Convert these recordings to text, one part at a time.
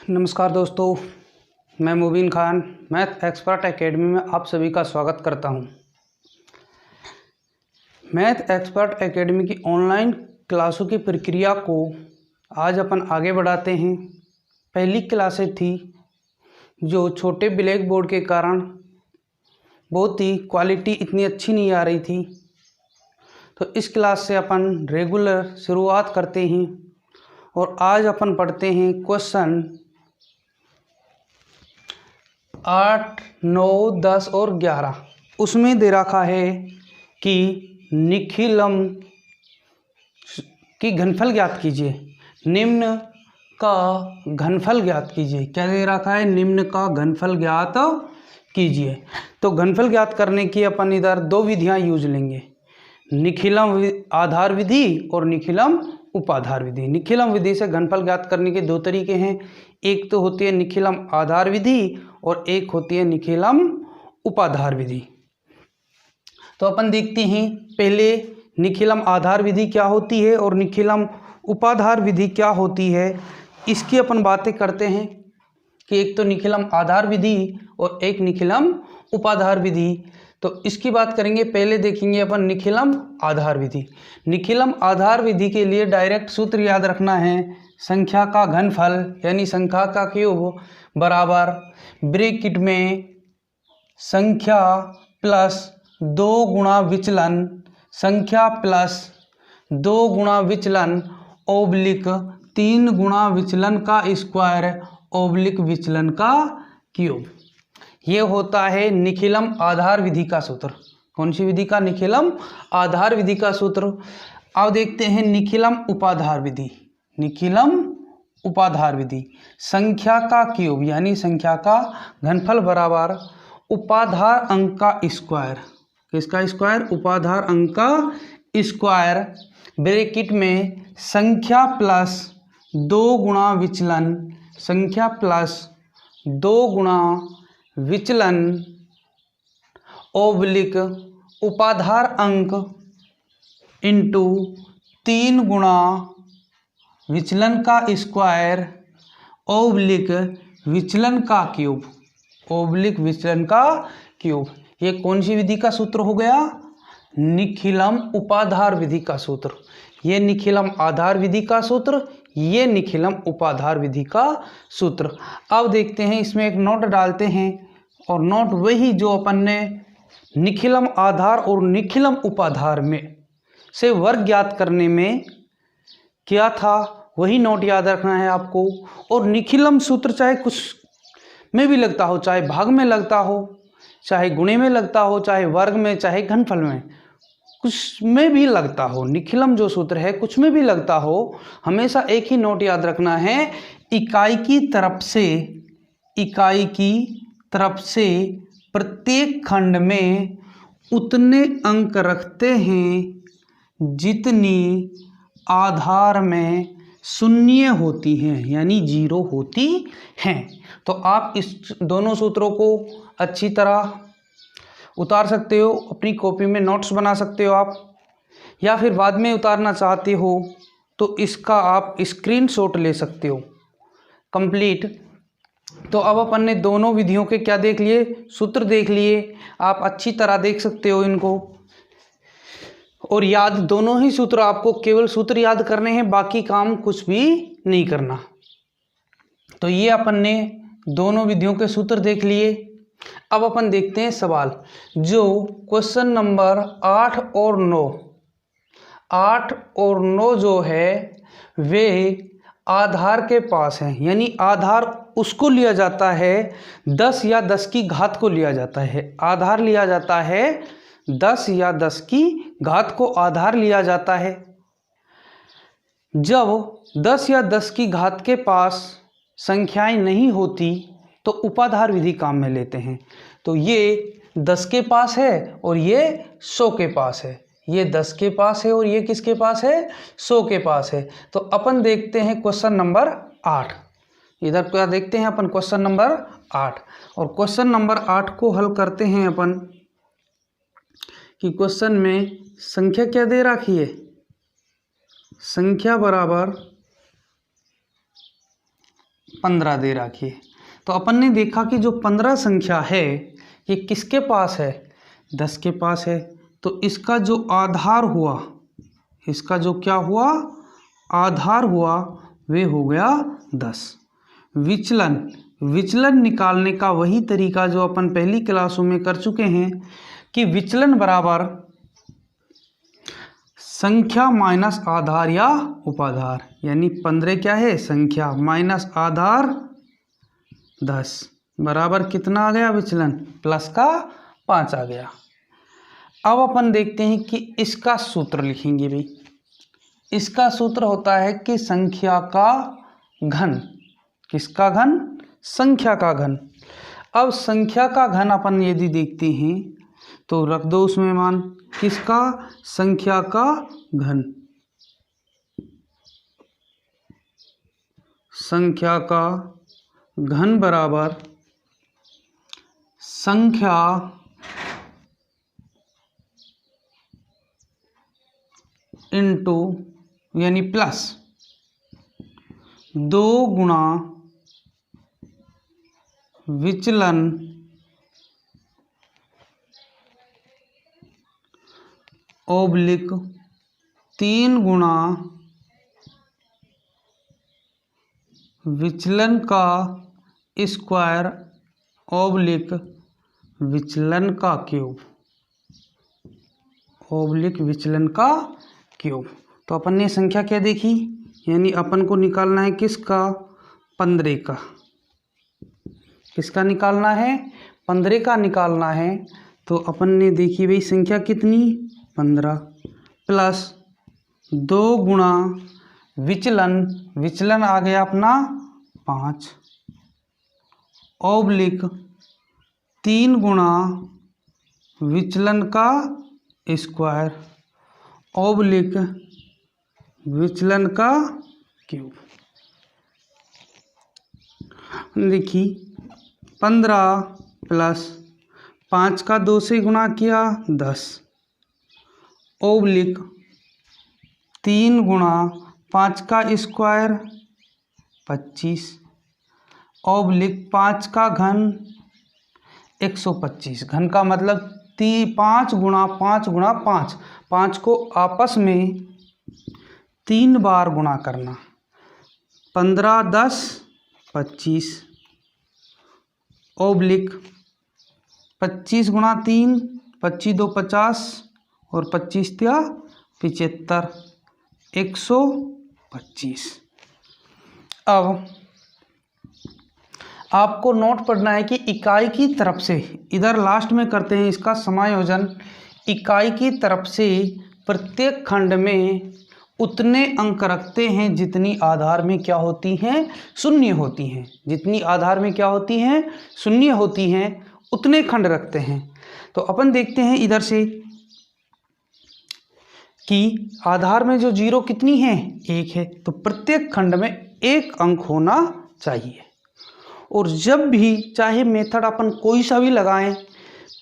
नमस्कार दोस्तों, मैं मुबीन खान मैथ एक्सपर्ट एकेडमी में आप सभी का स्वागत करता हूं। मैथ एक्सपर्ट एकेडमी की ऑनलाइन क्लासों की प्रक्रिया को आज अपन आगे बढ़ाते हैं। पहली क्लासें थी जो छोटे ब्लैक बोर्ड के कारण बहुत ही क्वालिटी इतनी अच्छी नहीं आ रही थी, तो इस क्लास से अपन रेगुलर शुरुआत करते हैं और आज अपन पढ़ते हैं क्वेश्चन 8, 9, 10 और 11। उसमें दे रखा है कि निखिलम की घनफल ज्ञात कीजिए। निम्न का घनफल ज्ञात कीजिए। क्या दे रखा है? निम्न का घनफल ज्ञात कीजिए। तो घनफल ज्ञात करने की अपन इधर दो विधियां यूज लेंगे, निखिलम आधार विधि और निखिलम उपाधार विधि। निखिलम विधि से घनफल ज्ञात करने के दो तरीके हैं, एक तो होती है निखिलम आधार विधि और एक होती है निखिलम उपाधार विधि। तो अपन देखते हैं पहले निखिलम आधार विधि क्या होती है और निखिलम उपाधार विधि क्या होती है, इसकी अपन बातें करते हैं कि एक तो निखिलम आधार विधि और एक निखिलम उपाधार विधि। तो इसकी बात करेंगे। पहले देखेंगे अपन निखिलम आधार विधि। निखिलम आधार विधि के लिए डायरेक्ट सूत्र याद रखना है, संख्या का घनफल यानी संख्या का क्यूब बराबर ब्रैकेट में संख्या प्लस 2 गुणा विचलन, संख्या प्लस 2 गुणा विचलन ओब्लिक 3 गुणा विचलन का स्क्वायर ओब्लिक विचलन का क्यूब। ये होता है निखिलम आधार विधि का सूत्र। कौन सी विधि का? निखिलम आधार विधि का सूत्र। अब देखते हैं निखिलम उपाधार विधि। निखिलम उपाधार विधि, संख्या का क्यूब यानी संख्या का घनफल बराबर उपाधार अंक का स्क्वायर। किसका स्क्वायर? उपाधार अंक का स्क्वायर ब्रैकेट में संख्या प्लस 2 गुणा विचलन, संख्या प्लस 2 गुणा विचलन ओब्लिक उपाधार अंक इंटू 3 गुणा विचलन का स्क्वायर ओब्लिक विचलन का क्यूब, ओब्लिक विचलन का क्यूब। ये कौन सी विधि का सूत्र हो गया? निखिलम उपाधार विधि का सूत्र। ये निखिलम आधार विधि का सूत्र, ये निखिलम उपाधार विधि का सूत्र। अब देखते हैं, इसमें एक नोट डालते हैं और नोट वही जो अपन ने निखिलम आधार और निखिलम उपाधार में से वर्ग ज्ञात करने में किया था, वही नोट याद रखना है आपको। और निखिलम सूत्र चाहे कुछ में भी लगता हो, चाहे भाग में लगता हो, चाहे गुणे में लगता हो, चाहे वर्ग में, चाहे घनफल में, कुछ में भी लगता हो, निखिलम जो सूत्र है कुछ में भी लगता हो, हमेशा एक ही नोट याद रखना है, इकाई की तरफ से प्रत्येक खंड में उतने अंक रखते हैं जितनी आधार में शून्य होती हैं यानी 0 होती हैं। तो आप इस दोनों सूत्रों को अच्छी तरह उतार सकते हो, अपनी कॉपी में नोट्स बना सकते हो आप, या फिर बाद में उतारना चाहते हो तो इसका आप स्क्रीनशॉट ले सकते हो कंप्लीट। तो अब अपन ने दोनों विधियों के क्या देख लिए? सूत्र देख लिए। आप अच्छी तरह देख सकते हो इनको, और याद दोनों ही सूत्र, आपको केवल सूत्र याद करने हैं, बाकी काम कुछ भी नहीं करना। तो ये अपन ने दोनों विधियों के सूत्र देख लिए। अब अपन देखते हैं सवाल, जो क्वेश्चन नंबर 8 और 9 जो है वे आधार के पास हैं, यानी आधार उसको लिया जाता है 10 या 10 की घात को लिया जाता है। आधार लिया जाता है 10 या 10 की घात को आधार लिया जाता है। जब 10 या 10 की घात के पास संख्याएं नहीं होती तो उपाधार विधि काम में लेते हैं। तो ये 10 के पास है और ये 100 के पास है, ये 10 के पास है और ये किसके पास है? 100 के पास है। तो अपन देखते हैं क्वेश्चन नंबर 8। इधर क्या देखते हैं अपन? Question number 8। और क्वेश्चन नंबर 8 को हल करते हैं अपन कि क्वेश्चन में संख्या क्या दे रखी है? संख्या बराबर 15 दे रखी है। तो अपन ने देखा कि जो 15 संख्या है ये किसके पास है, 10 के पास है। तो इसका जो आधार हुआ, इसका जो क्या हुआ, आधार हुआ, वे हो गया 10। विचलन निकालने का वही तरीका जो अपन पहली क्लासों में कर चुके हैं कि विचलन बराबर संख्या माइनस आधार या उपाधार, यानी 15 क्या है, संख्या माइनस आधार 10 बराबर कितना आ गया, विचलन प्लस का 5 आ गया। अब अपन देखते हैं कि इसका सूत्र लिखेंगे भाई। इसका सूत्र होता है कि संख्या का घन, किसका घन, संख्या का घन। अब संख्या का घन अपन यदि देखते हैं तो रख दो उसमें मान, किसका, संख्या का घन, संख्या का घन बराबर संख्या इंटू यानी प्लस 2 गुणा विचलन ओब्लिक 3 गुणा विचलन का स्क्वायर ओब्लिक विचलन का क्यूब, ओब्लिक विचलन का क्यूब। तो अपन ने संख्या क्या देखी, यानी अपन को निकालना है किसका, 15 का, किसका निकालना है, 15 का निकालना है। तो अपन ने देखी भाई संख्या कितनी, 15 प्लस 2 गुणा विचलन आ गया अपना 5 ओब्लिक 3 गुणा विचलन का स्क्वायर ओब्लिक विचलन का क्यूब। देखिए 15 प्लस 5 का 2 से गुणा किया 10 ओब्लिक 3 गुणा 5 का स्क्वायर 25 ओब्लिक 5 का घन 125। घन का मतलब 5 गुणा 5 गुणा 5, 5 को आपस में 3 बार गुणा करना, 15 10 25 ओब्लिक 25 गुणा 3, 25 2 50 और 25 3 75, 125। अब आपको नोट पढ़ना है कि इकाई की तरफ से, इधर लास्ट में करते हैं इसका समायोजन, इकाई की तरफ से प्रत्येक खंड में उतने अंक रखते हैं जितनी आधार में क्या होती हैं, शून्य होती हैं। जितनी आधार में क्या होती हैं, शून्य होती हैं, उतने खंड रखते हैं। तो अपन देखते हैं इधर से कि आधार में जो 0 कितनी है, 1 है। तो प्रत्येक खंड में 1 अंक होना चाहिए। और जब भी चाहे मेथड अपन कोई सा भी लगाएं,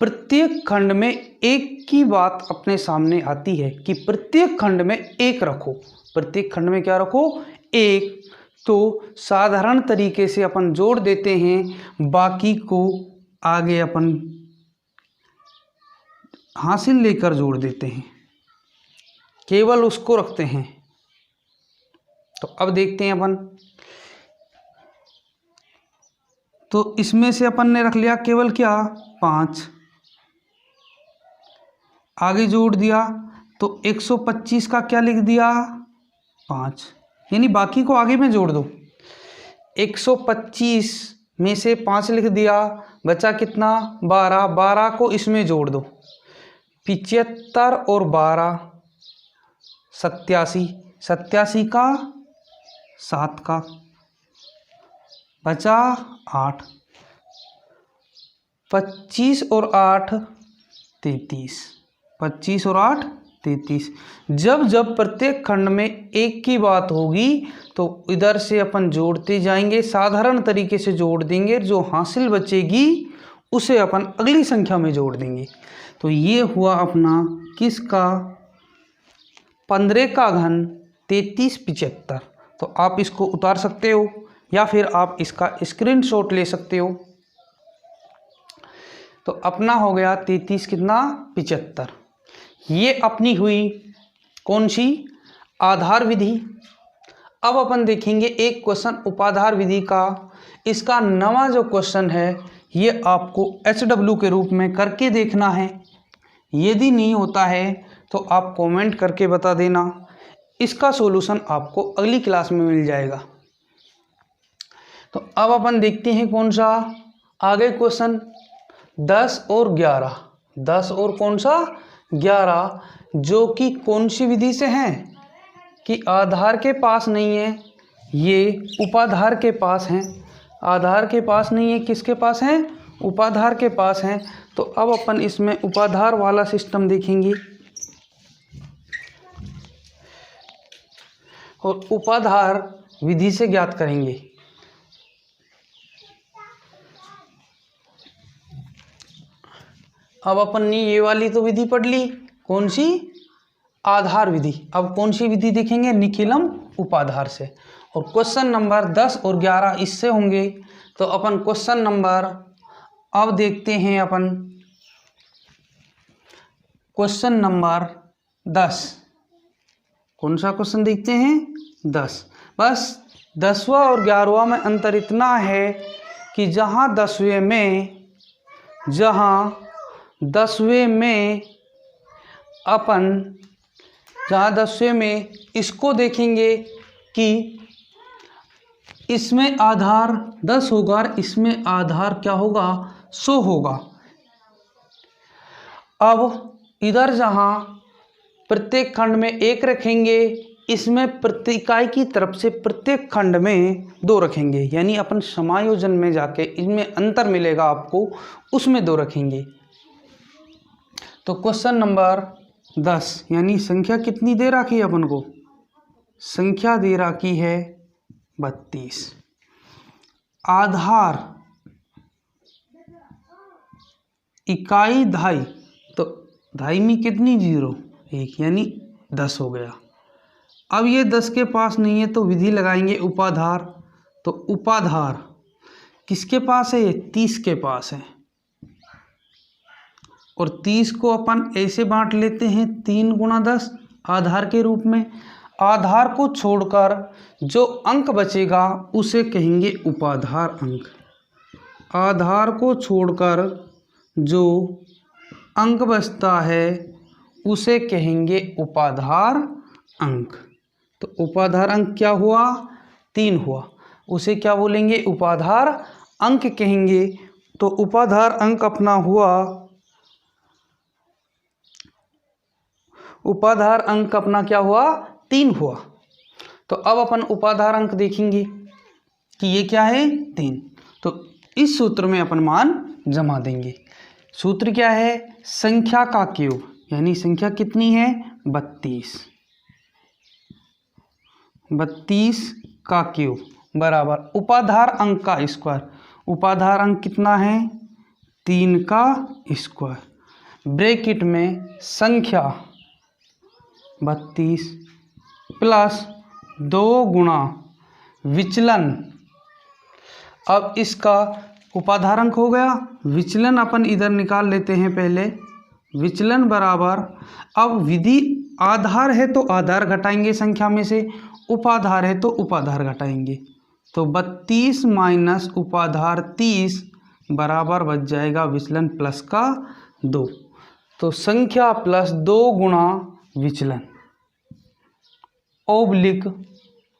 प्रत्येक खंड में 1 की बात अपने सामने आती है कि प्रत्येक खंड में 1 रखो, प्रत्येक खंड में क्या रखो, 1। तो साधारण तरीके से अपन जोड़ देते हैं, बाकी को आगे अपन हासिल लेकर जोड़ देते हैं, केवल उसको रखते हैं। तो अब देखते हैं अपन, तो इसमें से अपन ने रख लिया केवल क्या, 5, आगे जोड़ दिया तो 125 का क्या लिख दिया, 5, यानी बाकी को आगे में जोड़ दो। 125 में से 5 लिख दिया, बचा कितना, 12, 12 को इसमें जोड़ दो, 75 और 12 87, 87 का 7 का, बचा 8, 25 और 8 33, 25 और 8 33। जब जब प्रत्येक खंड में 1 की बात होगी तो इधर से अपन जोड़ते जाएंगे, साधारण तरीके से जोड़ देंगे, जो हासिल बचेगी उसे अपन अगली संख्या में जोड़ देंगे। तो ये हुआ अपना किसका, 15 का घन 33 75। तो आप इसको उतार सकते हो, या फिर आप इसका स्क्रीनशॉट ले सकते हो। तो अपना हो गया 33 कितना 75। ये अपनी हुई कौन सी आधार विधि। अब अपन देखेंगे एक क्वेश्चन उपाधार विधि का। इसका नवा जो क्वेश्चन है ये आपको HW के रूप में करके देखना है। यदि नहीं होता है तो आप कमेंट करके बता देना, इसका सॉल्यूशन आपको अगली क्लास में मिल जाएगा। तो अब अपन देखते हैं कौन सा आगे क्वेश्चन 10 और 11। 10 और कौन सा 11, जो कि कौन सी विधि से हैं कि आधार के पास नहीं है, ये उपाधार के पास हैं। आधार के पास नहीं है, किसके पास हैं, उपाधार के पास हैं। तो अब अपन इसमें उपाधार वाला सिस्टम देखेंगे और उपाधार विधि से ज्ञात करेंगे। अब अपन ने ये वाली तो विधि पढ़ ली, कौन सी आधार विधि। अब कौन सी विधि देखेंगे, निखिलम उपाधार से। और क्वेश्चन नंबर 10 और 11 इससे होंगे। तो अपन क्वेश्चन नंबर अब देखते हैं अपन क्वेश्चन नंबर 10। कौन सा क्वेश्चन देखते हैं 10। बस 10वां और 11वां में अंतर इतना है कि जहाँ 10वें में इसको देखेंगे कि इसमें आधार 10 होगा और इसमें आधार क्या होगा 100 होगा। अब इधर जहाँ प्रत्येक खंड में 1 रखेंगे, इसमें प्रति इकाई की तरफ से प्रत्येक खंड में 2 रखेंगे, यानी अपन समायोजन में जाके इनमें अंतर मिलेगा आपको, उसमें 2 रखेंगे। तो क्वेश्चन नंबर 10 यानी संख्या कितनी दे रखी है अपन को, संख्या दे रखी है 32। आधार इकाई दहाई, तो दहाई में कितनी 0 1 यानी 10 हो गया। अब ये 10 के पास नहीं है तो विधि लगाएंगे उपाधार। तो उपाधार किसके पास है, ये 30 के पास है। और 30 को अपन ऐसे बांट लेते हैं 3 × 10 आधार के रूप में। आधार को छोड़कर जो अंक बचेगा उसे कहेंगे उपाधार अंक। आधार को छोड़कर जो अंक बचता है उसे कहेंगे उपाधार अंक। तो उपाधार अंक क्या हुआ 3 हुआ, उसे क्या बोलेंगे उपाधार अंक कहेंगे। तो उपाधार अंक अपना हुआ, उपाधार अंक अपना क्या हुआ 3 हुआ। तो अब अपन उपाधार अंक देखेंगे कि ये क्या है 3। तो इस सूत्र में अपन मान जमा देंगे। सूत्र क्या है, संख्या का क्यूब, यानी संख्या कितनी है 32। 32 का क्यूब बराबर उपाधार अंक का स्क्वायर। उपाधार अंक कितना है 3 का स्क्वायर। ब्रैकेट में संख्या 32 प्लस 2 गुणा विचलन। अब इसका उपाधार अंक हो गया, विचलन अपन इधर निकाल लेते हैं पहले। विचलन बराबर, अब विधि आधार है तो आधार घटाएंगे संख्या में से, उपाधार है तो उपाधार घटाएंगे। तो 32 माइनस उपाधार 30 बराबर बच जाएगा विचलन प्लस का 2। तो संख्या प्लस 2 गुणा विचलन ओब्लिक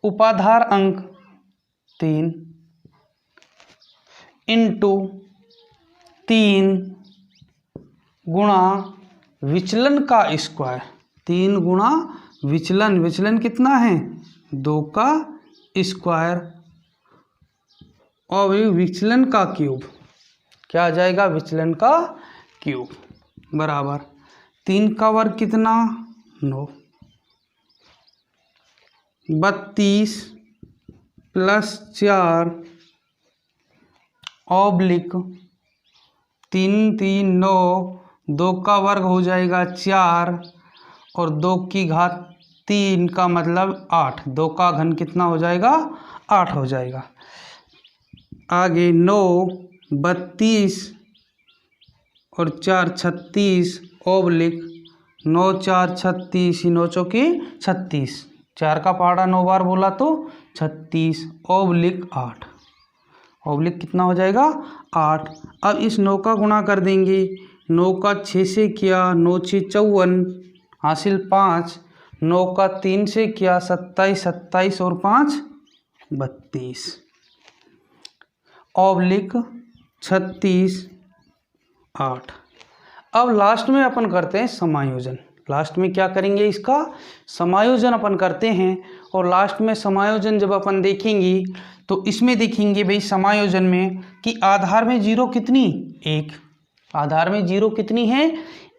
उपाधार अंक 3 इंटू 3 गुणा विचलन का स्क्वायर। 3 गुणा विचलन, विचलन कितना है 2 का स्क्वायर और विचलन का क्यूब। क्या आ जाएगा विचलन का क्यूब बराबर 3 का वर्ग कितना 9। 32 प्लस 4 ओब्लिक 3 3 9, 2 का वर्ग हो जाएगा 4 और 2 की घात 3 का मतलब 8, 2 का घन कितना हो जाएगा 8 हो जाएगा। आगे 9 32 और 4 36 ओब्लिक 9 4 36, 9 चौके 36, 4 का पहाड़ा 9 बार बोला तो 36 ओब्लिक 8, ओब्लिक कितना हो जाएगा 8। अब इस 9 का गुणा कर देंगे, 9 का 6 से किया 9 6 54 हासिल 5, 9 का 3 से किया 27 27 और 5 32 ओब्लिक 36 8। अब लास्ट में अपन करते हैं समायोजन। लास्ट में क्या करेंगे, इसका समायोजन अपन करते हैं। और लास्ट में समायोजन जब अपन देखेंगे तो इसमें देखेंगे भाई समायोजन में कि आधार में जीरो कितनी 1, आधार में जीरो कितनी है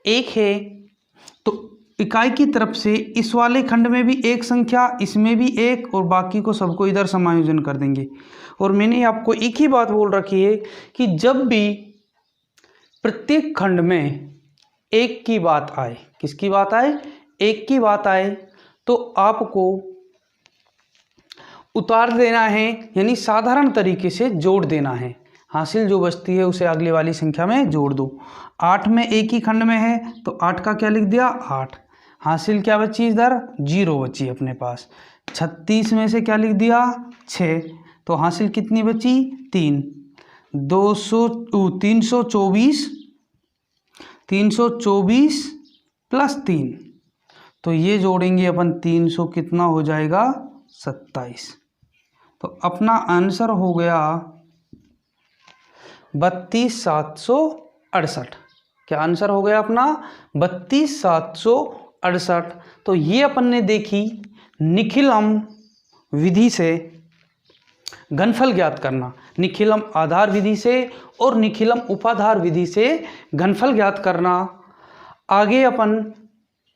1 है। तो इकाई की तरफ से इस वाले खंड में भी एक संख्या, इसमें भी एक, और बाकी को सबको इधर समायोजन कर देंगे। और मैंने आपको एक ही बात बोल रखी है कि जब भी प्रत्येक खंड में एक की बात आए, किसकी बात आए, एक की बात आए, तो आपको उतार देना है, यानी साधारण तरीके से जोड़ देना है। हासिल जो बचती है उसे अगली वाली संख्या में जोड़ दो। 8 में एक ही खंड में है तो 8 का क्या लिख दिया 8, हासिल क्या बची इधर 0 बची अपने पास। 36 में से क्या लिख दिया 6, तो हासिल कितनी बची 3, 324 प्लस 3, तो ये जोड़ेंगे अपन 300 कितना हो जाएगा 27। तो अपना आंसर हो गया 32,768। क्या आंसर हो गया अपना 32,768। तो ये अपन ने देखी निखिलम विधि से घनफल ज्ञात करना, निखिलम आधार विधि से और निखिलम उपाधार विधि से घनफल ज्ञात करना। आगे अपन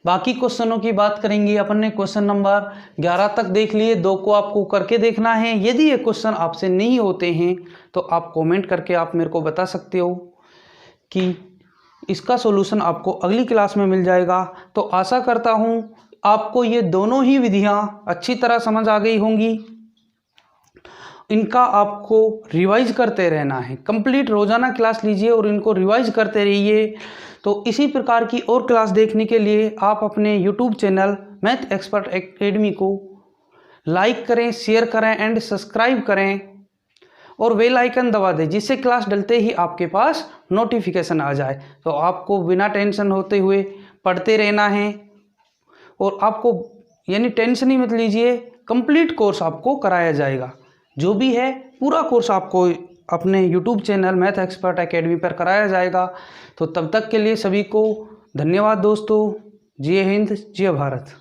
बाकी क्वेश्चनों की बात करेंगे। अपन ने क्वेश्चन नंबर 11 तक देख लिए, 2 को आपको करके देखना है। यदि ये क्वेश्चन आपसे नहीं होते हैं तो आप कमेंट करके आप मेरे को बता सकते हो कि इसका सॉल्यूशन आपको अगली क्लास में मिल जाएगा। तो आशा करता हूँ आपको ये दोनों ही विधियाँ अच्छी तरह समझ आ गई होंगी। इनका आपको रिवाइज करते रहना है, कंप्लीट रोजाना क्लास लीजिए और इनको रिवाइज करते रहिए। तो इसी प्रकार की और क्लास देखने के लिए आप अपने YouTube channel math expert academy को लाइक करें, शेयर करें एंड सब्सक्राइब करें और बेल आइकन दबा दें, जिससे क्लास डलते ही आपके पास नोटिफिकेशन आ जाए। तो आपको बिना टेंशन होते हुए पढ़ते रहना है और आपको यानी टेंशन ही मत लीजिए, कंप्लीट कोर्स आपको कराया जाएगा। जो भी है पूरा कोर्स आपको अपने YouTube channel math expert academy पर कराया जाएगा। तो तब तक के लिए सभी को धन्यवाद दोस्तों। जय हिंद, जय भारत।